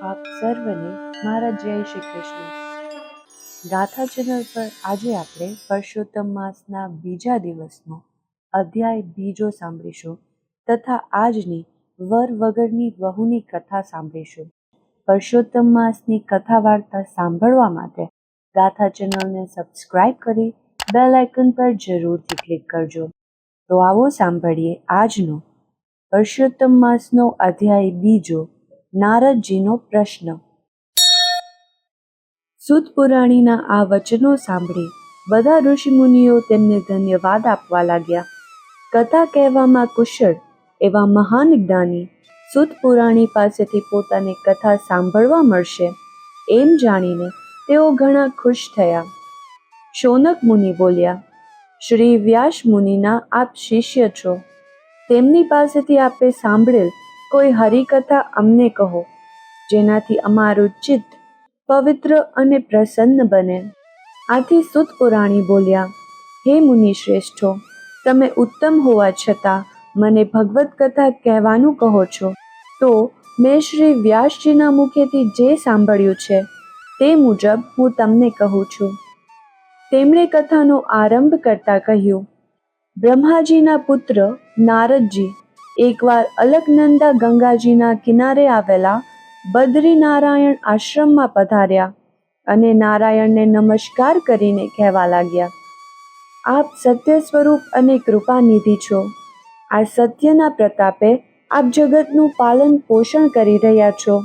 આપ સર્વને મારા જય શ્રી કૃષ્ણ. ગાથા ચેનલ પર આજે આપણે પરસોત્તમ માસના બીજા દિવસનો અધ્યાય બીજો સાંભળીશું તથા આજની વર વગરની વહુની કથા સાંભળીશું. પરસોત્તમ માસની કથા વાર્તા સાંભળવા માટે ગાથા ચેનલને સબસ્ક્રાઇબ કરી બેલ આઇકન પર જરૂરથી ક્લિક કરજો. તો આવો સાંભળીએ આજનો પરસોત્તમ માસનો અધ્યાય બીજો, નારદજીનો પ્રશ્ન. સૂત પુરાણીના આ વચનો સાંભળી બધા ઋષિમુનિઓ તેમને ધન્યવાદ આપવા લાગ્યા. કથા કહેવામાં કુશળ એવા મહાન જ્ઞાની સૂત પુરાણી પાસેથી પોતાને કથા સાંભળવા મળશે એમ જાણીને તેઓ ઘણા ખુશ થયા. શૌનક મુનિ બોલ્યા, શ્રી વ્યાસ મુનિના આપ શિષ્ય છો, તેમની પાસેથી આપે સાંભળેલ કોઈ હરિકથા અમને કહો, જેનાથી અમારું ચિત્ત પવિત્ર અને પ્રસન્ન બને. આથી સૂત પુરાણી બોલ્યા, હે મુનિ શ્રેષ્ઠો, તમે ઉત્તમ હોવા છતાં મને ભગવત કથા કહેવાનું કહો છો, તો મેં શ્રી વ્યાસજીના મુખેથી જે સાંભળ્યું છે તે મુજબ હું તમને કહું છું. તેમણે કથાનો આરંભ કરતા કહ્યું, બ્રહ્માજીના પુત્ર નારદજી એકવાર અલકનંદા ગંગાજીના કિનારે આવેલા બદ્રીનારાયણ આશ્રમમાં પધાર્યા અને નારાયણને નમસ્કાર કરીને કહેવા લાગ્યા, આપ સત્ય સ્વરૂપ અને કૃપાનિધિ છો. આ સત્યના પ્રતાપે આપ જગતનું પાલન પોષણ કરી રહ્યા છો.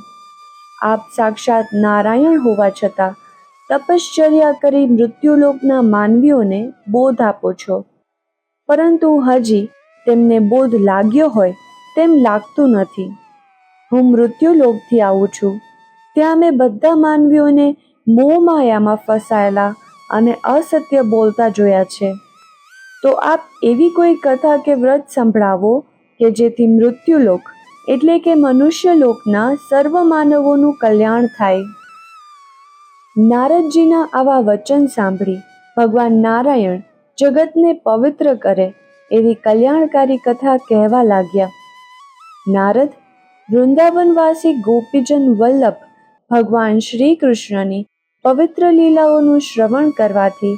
આપ સાક્ષાત નારાયણ હોવા છતાં તપશ્ચર્યા કરી મૃત્યુલોકના માનવીઓને બોધ આપો છો, પરંતુ હજી તેમને બોધ લાગ્યો હોય તેમ લાગતું નથી. હું મૃત્યુલોકથી આવું છું, ત્યાં મેં બધા માનવીઓને મોહમાયામાં ફસાયેલા અને અસત્ય બોલતા જોયા છે. તો આપ એવી કોઈ કથા કે વ્રત સંભળાવો કે જેથી મૃત્યુલોક એટલે કે મનુષ્યલોકના સર્વ માનવોનું કલ્યાણ થાય. નારદજીના આવા વચન સાંભળી ભગવાન નારાયણ જગતને પવિત્ર કરે એવી કલ્યાણકારી કથા કહેવા લાગ્યા. નારદ, વૃંદાવનવાસી ગોપીજન વલ્લભ ભગવાન શ્રી કૃષ્ણની પવિત્ર લીલાઓનું શ્રવણ કરવાથી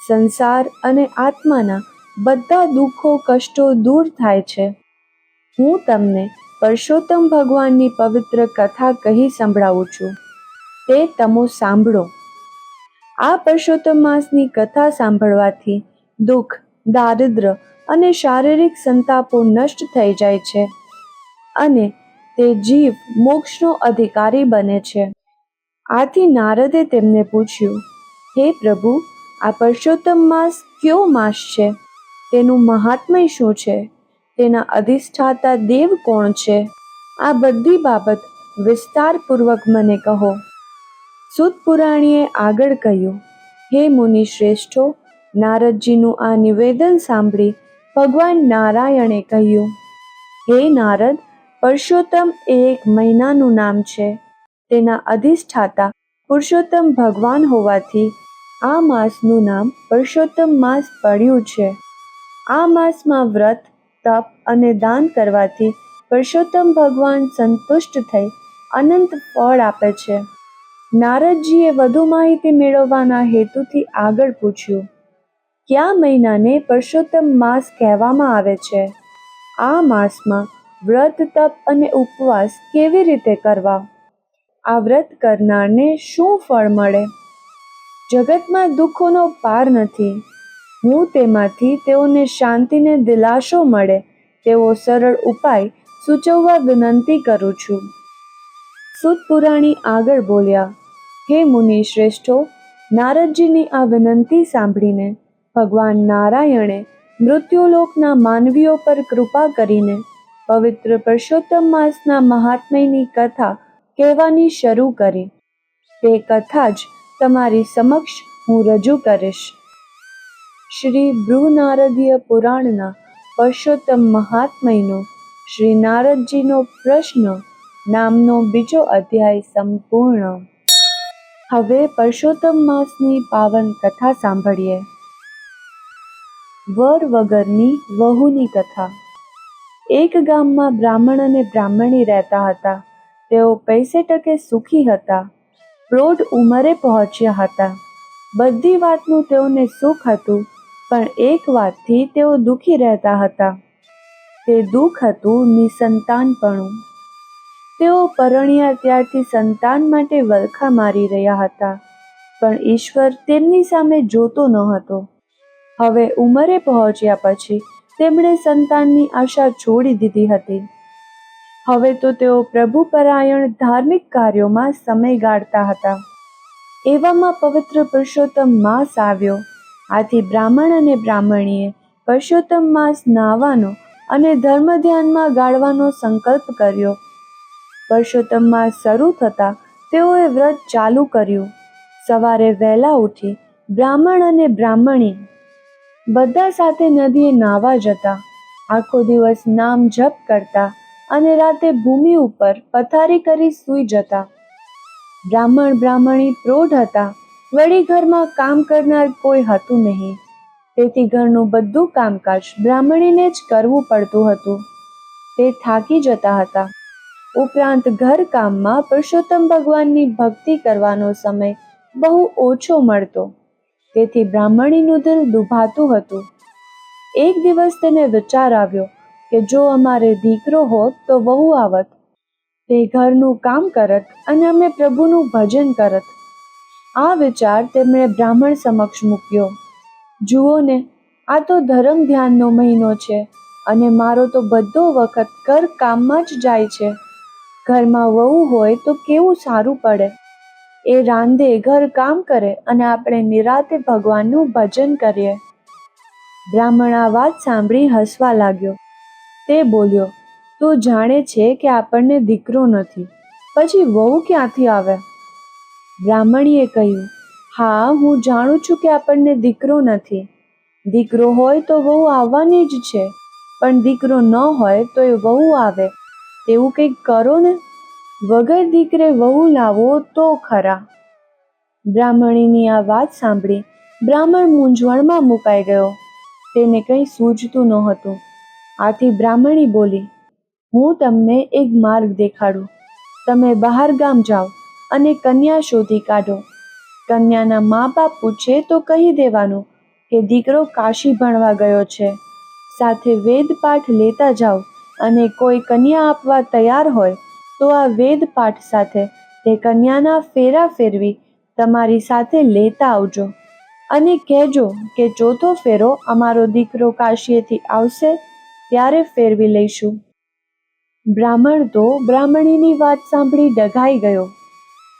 સંસાર અને આત્માના બધા દુઃખો કષ્ટો દૂર થાય છે. હું તમને પરસોત્તમ ભગવાનની પવિત્ર કથા કહી સંભળાવું છું, તે તમો સાંભળો. આ પરસોત્તમ માસની કથા સાંભળવાથી દુઃખ, દારિદ્ર્ય અને શારીરિક સંતાપો નષ્ટ થઈ જાય છે અને તે જીવ મોક્ષનો અધિકારી બને છે. આથી નારદે તેમને પૂછ્યું, હે પ્રભુ, આ પરસોત્તમ માસ કયો માસ છે? તેનું મહાત્મ્ય શું છે? તેના અધિષ્ઠાતા દેવ કોણ છે? આ બધી બાબત વિસ્તારપૂર્વક મને કહો. સૂત પુરાણીએ આગળ કહ્યું, હે મુનિ શ્રેષ્ઠો, નારદજીનું આ નિવેદન સાંભળી ભગવાન નારાયણે કહ્યું, હે નારદ, પરસોત્તમ એ એક મહિનાનું નામ છે. તેના અધિષ્ઠાતા પુરુષોત્તમ ભગવાન હોવાથી આ માસનું નામ પરસોત્તમ માસ પડ્યું છે. આ માસમાં વ્રત, તપ અને દાન કરવાથી પરસોત્તમ ભગવાન સંતુષ્ટ થઈ અનંત ફળ આપે છે. નારદજીએ વધુ માહિતી મેળવવાના હેતુથી આગળ પૂછ્યું, કયા મહિનાને પરસોત્તમ માસ કહેવામાં આવે છે? આ માસમાં વ્રત, તપ અને ઉપવાસ કેવી રીતે કરવા? આ વ્રત કરનારને શું ફળ મળે? જગતમાં દુઃખોનો પાર નથી. હું તેમાંથી તેઓને શાંતિને દિલાસો મળે તેવો સરળ ઉપાય સૂચવવા વિનંતી કરું છું. સૂત પુરાણી આગળ બોલ્યા, હે મુનિ શ્રેષ્ઠો, નારદજીની આ વિનંતી સાંભળીને ભગવાન નારાયણે મૃત્યુલોકના માનવીઓ પર કૃપા કરીને પવિત્ર પરસોત્તમ માસના મહાત્મ્યની કથા કહેવાની શરૂ કરી. તે કથા જ તમારી સમક્ષ હું રજૂ કરીશ. શ્રી બૃહનારદીય પુરાણના પરસોત્તમ મહાત્મ્યનો શ્રી નારદજીનો પ્રશ્ન નામનો બીજો અધ્યાય સંપૂર્ણ. હવે પરસોત્તમ માસની પાવન કથા સાંભળીએ. વર વગરની વહુની કથા. એક ગામમાં બ્રાહ્મણ અને બ્રાહ્મણી રહેતા હતા. તેઓ પૈસે ટકે સુખી હતા, પ્રૌઢ ઉંમરે પહોંચ્યા હતા. બધી વાતનું તેઓને સુખ હતું, પણ એક વાતથી તેઓ દુઃખી રહેતા હતા. તે દુઃખ હતું નિસંતાનપણું. તેઓ પરણ્યા ત્યારથી સંતાન માટે વલખા મારી રહ્યા હતા, પણ ઈશ્વર તેમની સામે જોતો ન હતો. હવે ઉંમરે પહોંચ્યા પછી તેમણે સંતાનની આશા છોડી દીધી હતી. હવે તો તેઓ પ્રભુપરાયણ ધાર્મિક કાર્યોમાં સમય ગાળતા હતા. એવામાં પવિત્ર પુરુષોત્તમ માસ આવ્યો. આથી બ્રાહ્મણ અને બ્રાહ્મણીએ પુરુષોત્તમ માસ નાહવાનો અને ધર્મ ધ્યાનમાં ગાળવાનો સંકલ્પ કર્યો. પુરુષોત્તમ માસ શરૂ થતાં તેઓએ વ્રત ચાલુ કર્યું. સવારે વહેલા ઉઠી બ્રાહ્મણ અને બ્રાહ્મણી બધા સાથે નદીએ નાહવા જતા. આખો દિવસ નામ જપ કરતા અને રાતે ભૂમિ ઉપર પથારી કરી સૂઈ જતા. બ્રાહ્મણ બ્રાહ્મણી પ્રૌઢ હતા, વળી ઘરમાં કામ કરનાર કોઈ હતું નહીં, તેથી ઘરનું બધું કામકાજ બ્રાહ્મણીને જ કરવું પડતું હતું. તે થાકી જતા હતા. ઉપરાંત ઘર કામમાં પુરુષોત્તમ ભગવાનની ભક્તિ કરવાનો સમય બહુ ઓછો મળતો, તેથી બ્રાહ્મણીનું દિલ દુભાતું હતું. એક દિવસ તેને વિચાર આવ્યો કે જો અમારે દીકરો હોત તો વહુ આવત, તે ઘરનું કામ કરત અને અમે પ્રભુનું ભજન કરત. આ વિચાર તેમણે બ્રાહ્મણ સમક્ષ મૂક્યો. જુઓ ને, આ તો ધર્મ ધ્યાનનો મહિનો છે અને મારો તો બધો વખત ઘર કામમાં જ જાય છે. ઘરમાં વહુ હોય તો કેવું સારું પડે. એ રાંધે, ઘર કામ કરે અને આપણે નિરાતે ભગવાનનું ભજન કરીએ. બ્રાહ્મણ આ વાત સાંભળી હસવા લાગ્યો. તે બોલ્યો, તું જાણે છે કે આપણને દીકરો નથી, પછી વહુ ક્યાંથી આવે? બ્રાહ્મણીએ કહ્યું, હા, હું જાણું છું કે આપણને દીકરો નથી. દીકરો હોય તો વહુ આવવાની જ છે, પણ દીકરો ન હોય તો એ વહુ આવે, તેવું કંઈક કરો ને. વગર દીકરે વહુ લાવો તો ખરા. બ્રાહ્મણીની આ વાત સાંભળી બ્રાહ્મણ મૂંઝવણમાં મુકાઈ ગયો. તેને કંઈ સૂઝતું નહોતું. આથી બ્રાહ્મણી બોલી, હું તમને એક માર્ગ દેખાડું. તમે બહાર ગામ જાઓ અને કન્યા શોધી કાઢો. કન્યાના મા બાપ પૂછે તો કહી દેવાનું કે દીકરો કાશી ભણવા ગયો છે. સાથે વેદ પાઠ લેતા જાઓ અને કોઈ કન્યા આપવા તૈયાર હોય તો આ વેદ પાઠ સાથે તે કન્યાના ફેરા ફેરવી તમારી સાથે લેતા આવજો અને કહેજો કે ચોથો ફેરો અમારો દીકરો કાશીએથી આવશે ત્યારે ફેરવી લઈશું. બ્રાહ્મણ તો બ્રાહ્મણીની વાત સાંભળી ડઘાઈ ગયો.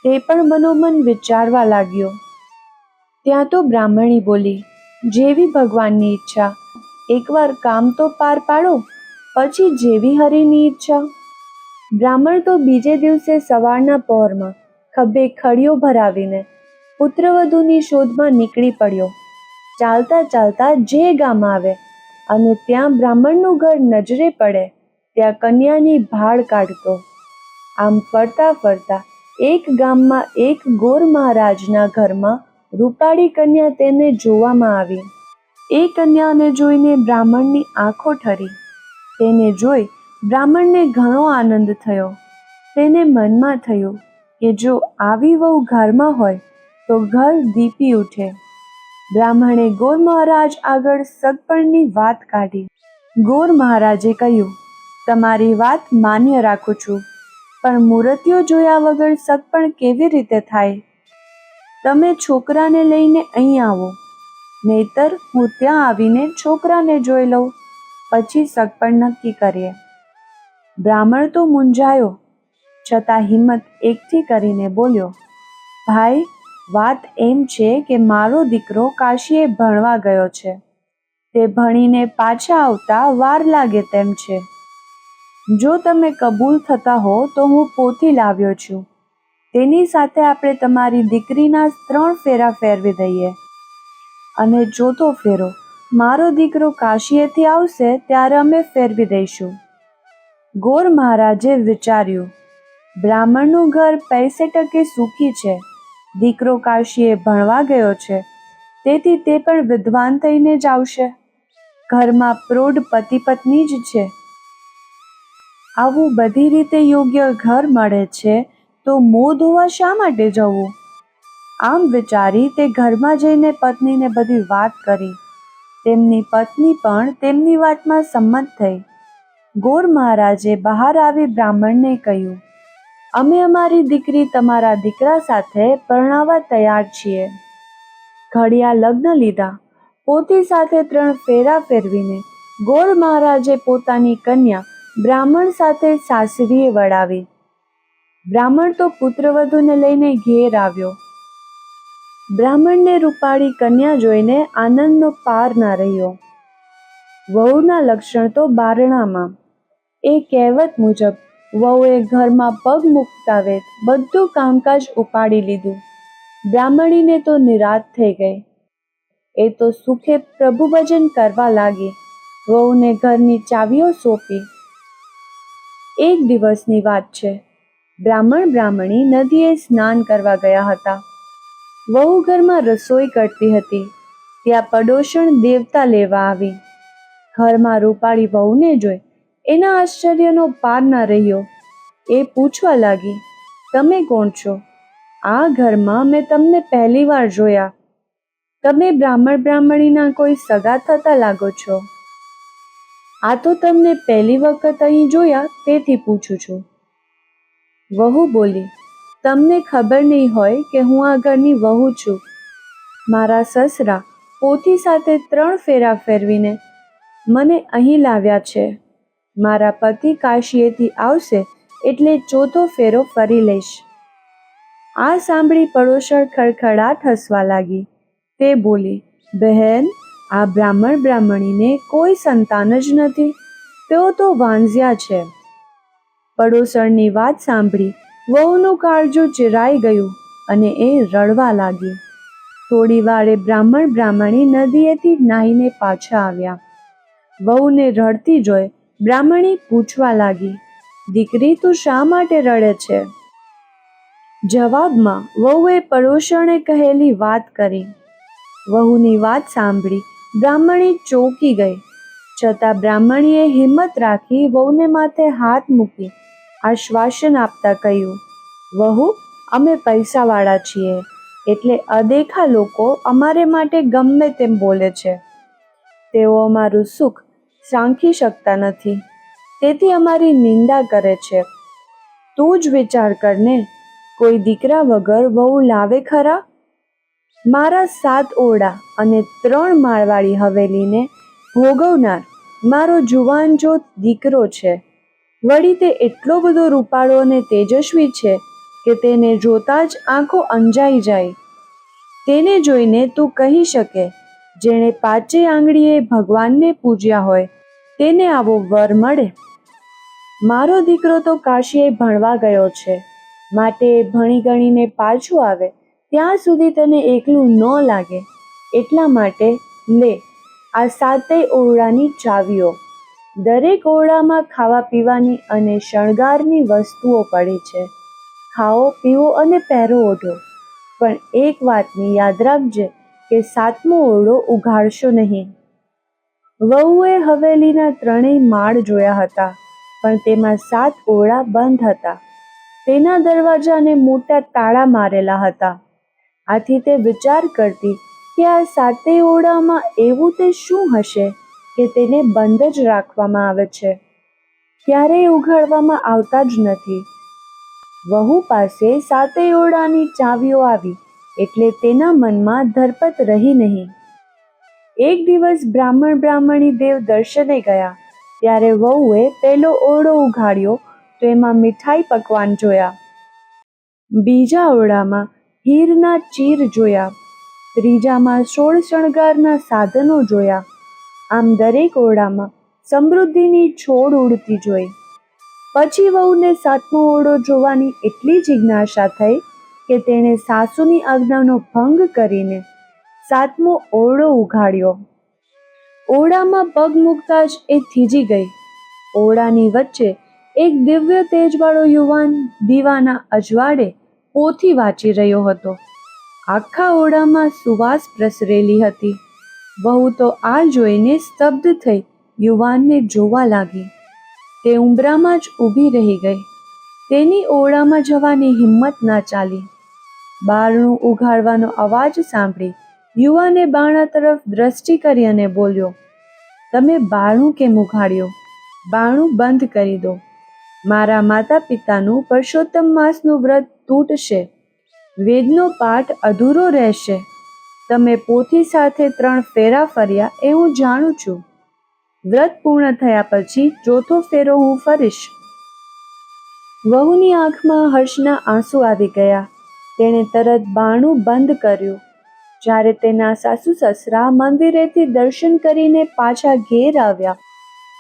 તે પણ મનોમન વિચારવા લાગ્યો. ત્યાં તો બ્રાહ્મણી બોલી, જેવી ભગવાનની ઈચ્છા. એકવાર કામ તો પાર પાડો, પછી જેવી હરિની ઈચ્છા. બ્રાહ્મણ તો બીજે દિવસે સવારના પહોરમાં ખભે ખડીઓ ભરાવીને પુત્રવધૂની શોધમાં નીકળી પડ્યો. ચાલતા ચાલતા જે ગામ આવે અને ત્યાં બ્રાહ્મણનું ઘર નજરે પડે ત્યાં કન્યાની ભાળ કાઢતો. આમ ફરતા ફરતા એક ગામમાં એક ગોર મહારાજના ઘરમાં રૂપાળી કન્યા તેને જોવામાં આવી. એ કન્યાને જોઈને બ્રાહ્મણની આંખો ઠરી. તેને જોઈ બ્રાહ્મણને ઘણો આનંદ થયો. તેને મનમાં થયું કે જો આવી વહુ ઘરમાં હોય તો ઘર દીપી ઉઠે. બ્રાહ્મણે ગોર મહારાજ આગળ સગપણની વાત કાઢી. ગોર મહારાજે કહ્યું, તમારી વાત માન્ય રાખું છું, પણ મૂર્તિઓ જોયા વગર સગપણ કેવી રીતે થાય? તમે છોકરાને લઈને અહીં આવો, નહીતર હું ત્યાં આવીને છોકરાને જોઈ લઉં, પછી સગપણ નક્કી કરીએ. બ્રાહ્મણ તો મૂંઝાયો, છતાં હિંમત એકઠી કરીને બોલ્યો, ભાઈ, વાત એમ છે કે મારો દીકરો કાશીએ ભણવા ગયો છે. તે ભણીને પાછા આવતા વાર લાગે તેમ છે. જો તમે કબૂલ થતા હો તો હું પોથી લાવ્યો છું. તેની સાથે આપણે તમારી દીકરીના 3 ફેરા ફેરવી દઈએ અને ચોથો ફેરો મારો દીકરો કાશીએથી આવશે ત્યારે અમે ફેરવી દઈશું. ગોર મહારાજે વિચાર્યું, બ્રાહ્મણનું ઘર પૈસે ટકે સુખી છે. દીકરો કાશીએ ભણવા ગયો છે, તેથી તે પણ વિદ્વાન થઈને જ આવશે. ઘરમાં પ્રૌઢ પતિ પત્ની જ છે. આવું બધી રીતે યોગ્ય ઘર મળે છે તો મોં ધોવા શા માટે જવું? આમ વિચારી તે ઘરમાં જઈને પત્નીને બધી વાત કરી. તેમની પત્ની પણ તેમની વાતમાં સંમત થઈ. ગોર મહારાજે બહાર આવી બ્રાહ્મણને કહ્યું, અમે અમારી દીકરી તમારા દીકરા સાથે પરણાવવા તૈયાર છીએ. ઘડિયા લગ્ન લીધા. પોતી સાથે 3 ફેરા ફેરવીને ગોર મહારાજે પોતાની કન્યા બ્રાહ્મણ સાથે સાસરીએ વળાવી. બ્રાહ્મણ તો પુત્રવધૂને લઈને ઘેર આવ્યો. બ્રાહ્મણને રૂપાળી કન્યા જોઈને આનંદનો પાર ના રહ્યો. વહુના લક્ષણ તો બારણામાં. એ કહેવત મુજબ વહુએ ઘરમાં પગ મૂકતા વેત બધું કામકાજ ઉપાડી લીધું. બ્રાહ્મણીને તો નિરાત થઈ ગઈ. એ તો સુખે પ્રભુ ભજન કરવા લાગી. વહુને ઘરની ચાવીઓ સોંપી. એક દિવસની વાત છે. બ્રાહ્મણ બ્રાહ્મણી નદીએ સ્નાન કરવા ગયા હતા. વહુ ઘરમાં રસોઈ કરતી હતી. ત્યાં પડોશણ દેવતા લેવા આવી. ઘરમાં રૂપાળી વહુને જોઈ એના આશ્ચર્યનો પાર ના રહ્યો. એ પૂછવા લાગી, તમે કોણ છો? આ ઘરમાં મેં તમને પહેલી વાર જોયા. તમે બ્રાહ્મણ બ્રાહ્મણીના કોઈ સગા થતા લાગો છો. આ તો તમને પહેલી વખત અહીં જોયા તેથી પૂછું છું. વહુ બોલી, તમને ખબર નહીં હોય કે હું આ ઘરની વહુ છું. મારા સસરા પોતી સાથે 3 ફેરા ફેરવીને મને અહીં લાવ્યા છે. મારા પતિ કાશીએથી આવશે એટલે 4થો ફેરો ફરી લઈશ. આ સાંભળી પડોશણ ખડખડાટ હસવા લાગી. તે બોલી, બહેન, આ બ્રાહ્મણ બ્રાહ્મણીને કોઈ સંતાન જ નથી. તેઓ તો વાંઝ્યા છે. પડોશણની વાત સાંભળી વહુનું કાળજું ચિરાઈ ગયું અને એ રડવા લાગી. થોડી વારે બ્રાહ્મણ બ્રાહ્મણી નદીએથી નાહીને પાછા આવ્યા. વહુને રડતી જોઈ બ્રાહ્મણી પૂછવા લાગી, દીકરી, તું શા માટે રડે છે? જવાબમાં વહુએ પડોશણે કહેલી વાત કરી. વહુની વાત સાંભળી બ્રાહ્મણી ચોંકી ગઈ. છતાં બ્રાહ્મણીએ હિંમત રાખી વહુને માથે હાથ મૂકી આશ્વાસન આપતા કહ્યું, વહુ, અમે પૈસાવાળા છીએ એટલે અદેખા લોકો અમારે માટે ગમે તેમ બોલે છે. તેઓ અમારું સુખ સાંખી શકતા નથી, તેથી અમારી નિંદા કરે છે. તું જ વિચાર કરને, કોઈ દીકરા વગર વહુ લાવે ખરા? મારા 7 ઓરડા અને 3 માળવાળી હવેલીને ભોગવનાર મારો જુવાનજોત દીકરો છે. વળી તે એટલો બધો રૂપાળો અને તેજસ્વી છે કે તેને જોતા જ આંખો અંજાઈ જાય. તેને જોઈને તું કહી શકે, જેણે 5 આંગળીએ ભગવાનને પૂજ્યા હોય તેને આવો વર મળે. મારો દીકરો તો કાશીએ ભણવા ગયો છે, માટે ભણી ગણીને પાછો આવે ત્યાં સુધી તને એકલું ન લાગે એટલા માટે લે આ 7 ઓરડાની ચાવીઓ. દરેક ઓરડામાં ખાવા પીવાની અને શણગારની વસ્તુઓ પડી છે. ખાઓ પીવો અને પહેરો ઓઢો. પણ એક વાતની યાદ રાખજે કે 7મો ઓરડો ઉઘાડશો નહીં. વહુએ હવેલીના 3 માળ જોયા હતા, પણ તેમાં 7 ઓરડા બંધ હતા. તેના દરવાજાને મોટા તાળા મારેલા હતા. આથી તે વિચાર કરતી કે આ 7 ઓરડામાં એવું તે શું હશે કે તેને બંધ જ રાખવામાં આવે છે, ક્યારેય ઉઘાડવામાં આવતા જ નથી. વહુ પાસે 7 ઓરડાની ચાવીઓ આવી એટલે તેના મનમાં ધરપત રહી નહીં. એક દિવસ બ્રાહ્મણ બ્રાહ્મણી દેવ દર્શને ગયા. ત્યારે વહુએ પહેલો ઓરડો ઉઘાડ્યો તો એમાં મીઠાઈ પકવાન જોયા. બીજા ઓરડામાં હીરના ચીર જોયા. ત્રીજામાં 16 શણગારના સાધનો જોયા. આમ દરેક ઓરડામાં સમૃદ્ધિની છોડ ઉડતી જોઈ. પછી વહુને 7મો ઓરડો જોવાની એટલી જિજ્ઞાસા થઈ કે તેણે સાસુની આજ્ઞાનો ભંગ કરીને 7મો ઓરડો ઉઘાડ્યો. ઓરડામાં પગ મૂકતા જ એ થીજી ગઈ. ઓરડાની વચ્ચે એક દિવ્ય તેજવાળો યુવાન દીવાના અજવાળે પોથી વાંચી રહ્યો હતો. આખા ઓરડામાં સુવાસ પ્રસરેલી હતી. વહુ તો આ જોઈને સ્તબ્ધ થઈ યુવાનને જોવા લાગી. તે ઉંબરામાં જ ઊભી રહી ગઈ. તેની ઓરડામાં જવાની હિંમત ના ચાલી. બારણું ઉઘાડવાનો અવાજ સાંભળી યુવાને બારણા તરફ દ્રષ્ટિ કરી અને બોલ્યો, તમે બારણું કેમ ઉઘાડ્યું? બારણું બંધ કરી દો. મારા માતા પિતાનું પરસોત્તમ માસનું વ્રત તૂટશે. વેદનો પાઠ અધૂરો રહેશે. તમે પોથી સાથે 3 ફેરા ફર્યા એ હું જાણું છું. વ્રત પૂર્ણ થયા પછી 4થો ફેરો હું ફરીશ. વહુની આંખમાં હર્ષના આંસુ આવી ગયા. તેણે તરત બારણું બંધ કર્યું. જ્યારે તેના સાસુ સસરા મંદિરેથી દર્શન કરીને પાછા ઘેર આવ્યા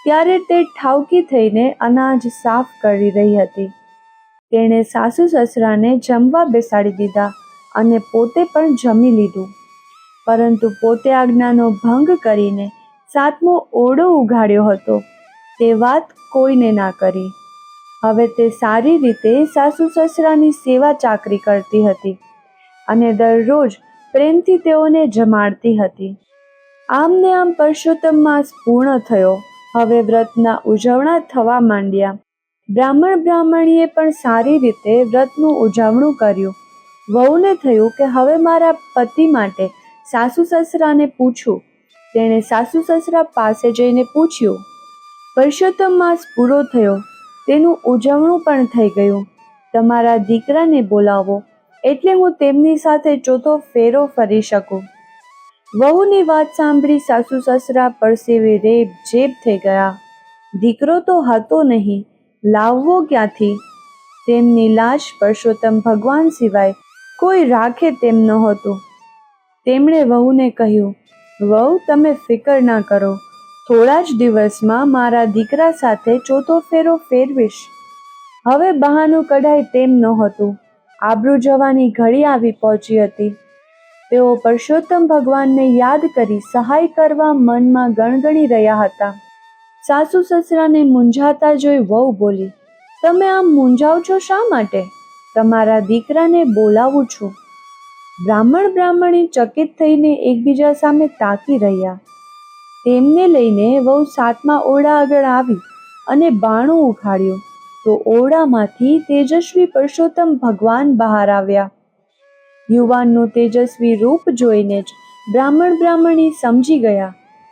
ત્યારે તે ઠાવકી થઈને અનાજ સાફ કરી રહી હતી. તેણે સાસુ સસરાને જમવા બેસાડી દીધા અને પોતે પણ જમી લીધું. પરંતુ પોતે આજ્ઞાનો ભંગ કરીને 7મો ઓરડો ઉઘાડ્યો હતો તે વાત કોઈને ના કરી. હવે તે સારી રીતે સાસુ સસરાની સેવા ચાકરી કરતી હતી અને દરરોજ પ્રેમથી તેઓને જમાડતી હતી. આમ ને આમ પરસોત્તમ માસ પૂર્ણ થયો. હવે વ્રતના ઉજવણા થવા માંડ્યા. બ્રાહ્મણ બ્રાહ્મણીએ પણ સારી રીતે વ્રતનું ઉજવણું કર્યું. વહુને થયું કે હવે મારા પતિ માટે સાસુ સસરાને પૂછું. તેણે સાસુ સસરા પાસે જઈને પૂછ્યું. પરસોત્તમ માસ પૂરો થયો, તેનું ઉજવણું પણ થઈ ગયું. તમારા દીકરાને બોલાવો એટલે હું તેમની સાથે 4થો ફેરો ફરી શકું. વહુની વાત સાંભળી સાસુ સસરા પરસેવે રેબ જેબ થઈ ગયા. દીકરો તો હતો નહીં, લાવવો ક્યાંથી? તેમની લાજ પરસોત્તમ ભગવાન સિવાય કોઈ રાખે તેમ નહોતું. તેમણે વહુને કહ્યું, વહુ તમે ફિકર ના કરો, થોડા જ દિવસમાં મારા દીકરા સાથે 4થો ફેરો ફેરવીશ. હવે બહાનું કઢાય તેમ નહોતું. આબરૂ જવાની ઘડી આવી પહોંચી હતી. તેઓ પરસોત્તમ ભગવાનને યાદ કરી સહાય કરવા મનમાં ગણગણી રહ્યા હતા. સાસુ સસરાને મૂંઝાતા જોઈ વહુ બોલી, તમે આમ મૂંઝાવ છો શા માટે? તમારા દીકરાને બોલાવું છું. બ્રાહ્મણ બ્રાહ્મણી ચકિત થઈને એકબીજા સામે તાકી રહ્યા. તેમને લઈને વહુ 7મા ઓરડા આગળ આવી અને બારણું ઉઘાડ્યું તો ઓરડામાંથી તેજસ્વી પરસોત્તમ ભગવાન બહાર આવ્યા. યુવાનનું તેજસ્વી રૂપ જોઈને જ બ્રાહ્મણ બ્રાહ્મણી સમજી ગયા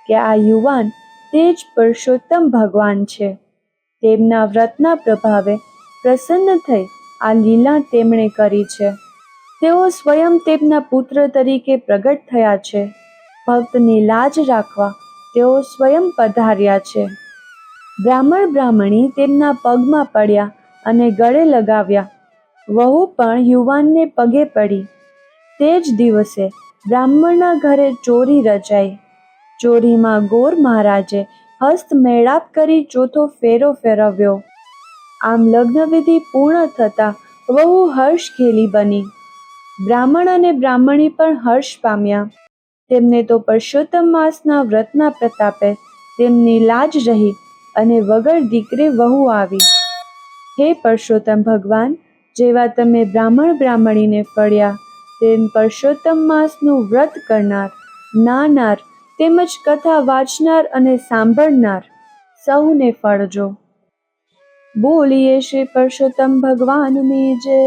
કે આ યુવાન તે જ પરસોત્તમ ભગવાન છે. તેમના વ્રતના પ્રભાવે પ્રસન્ન થઈ આ લીલા તેમણે કરી છે. તેઓ સ્વયં તેમના પુત્ર તરીકે પ્રગટ થયા છે. ભક્તની લાજ રાખવા તેઓ સ્વયં પધાર્યા છે. બ્રાહ્મણ બ્રાહ્મણી તેમના પગમાં પડ્યા અને ગળે લગાવ્યા. વહુ પણ યુવાનને પગે પડી. તે જ દિવસે બ્રાહ્મણના ઘરે ચોરી રચાઈ. ચોરીમાં ગોર મહારાજે હસ્ત મેળાપ કરી 4થો ફેરો ફેરવ્યો. આમ લગ્નવિધિ પૂર્ણ થતાં વહુ હર્ષ ઘેલી બની. બ્રાહ્મણ અને બ્રાહ્મણી પણ હર્ષ પામ્યા. તેમને તો પરસોત્તમ માસના વ્રતના પ્રતાપે તેમની લાજ રહી અને વગર દીકરે વહુ આવી. હે પરસોત્તમ ભગવાન, જેવા તમે બ્રાહ્મણ બ્રાહ્મણીને ફળ્યા તેમ પરસોત્તમ માસનું વ્રત કરનાર, નાનાર તેમજ કથા વાંચનાર અને સાંભળનાર સૌને ફળજો. બોલીએ શ્રી પરસોત્તમ ભગવાનની જય.